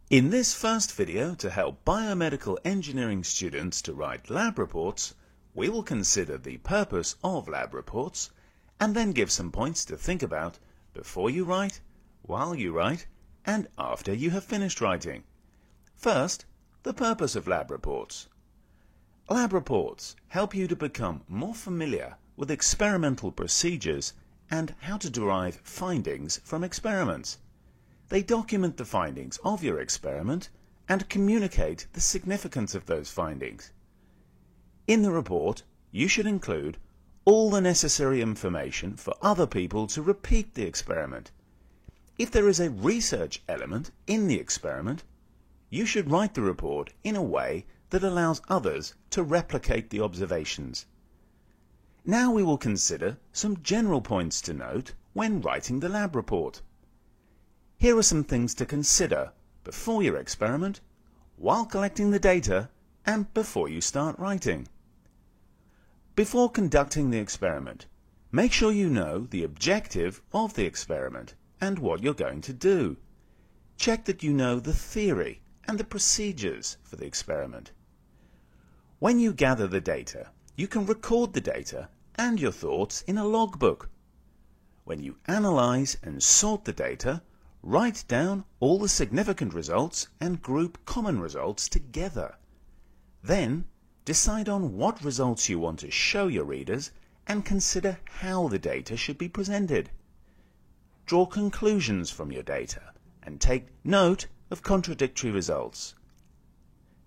In this first video to help biomedical engineering students to write lab reports, we will consider the purpose of lab reports and then give some points to think about before you write, while you write, and after you have finished writing. First, the purpose of lab reports. Lab reports help you to become more familiar with experimental procedures and how to derive findings from experiments. They document the findings of your experiment and communicate the significance of those findings. In the report, you should include all the necessary information for other people to repeat the experiment. If there is a research element in the experiment, you should write the report in a way that allows others to replicate the observations. Now we will consider some general points to note when writing the lab report. Here are some things to consider before your experiment, while collecting the data, and before you start writing. Before conducting the experiment, make sure you know the objective of the experiment and what you're going to do. Check that you know the theory and the procedures for the experiment. When you gather the data, you can record the data and your thoughts in a logbook. When you analyze and sort the data, write down all the significant results and group common results together. Then, decide on what results you want to show your readers and consider how the data should be presented. Draw conclusions from your data and take note of contradictory results.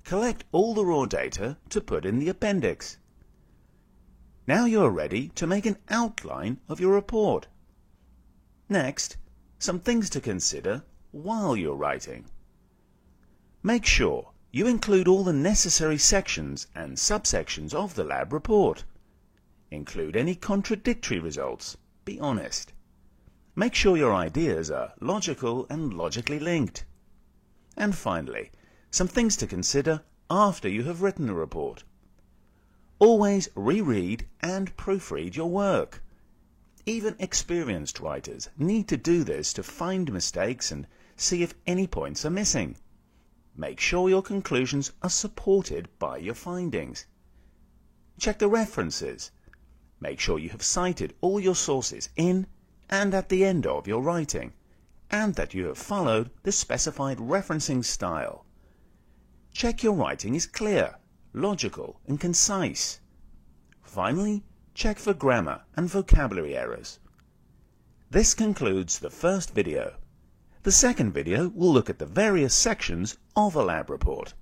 Collect all the raw data to put in the appendix. Now you are ready to make an outline of your report. Next, some things to consider while you're writing. Make sure you include all the necessary sections and subsections of the lab report. Include any contradictory results. Be honest. Make sure your ideas are logical and logically linked. And finally, some things to consider after you have written the report. Always reread and proofread your work. Even experienced writers need to do this to find mistakes and see if any points are missing. Make sure your conclusions are supported by your findings. Check the references. Make sure you have cited all your sources in and at the end of your writing, and that you have followed the specified referencing style. Check your writing is clear, logical, and concise. Finally, check for grammar and vocabulary errors. This concludes the first video. The second video will look at the various sections of a lab report.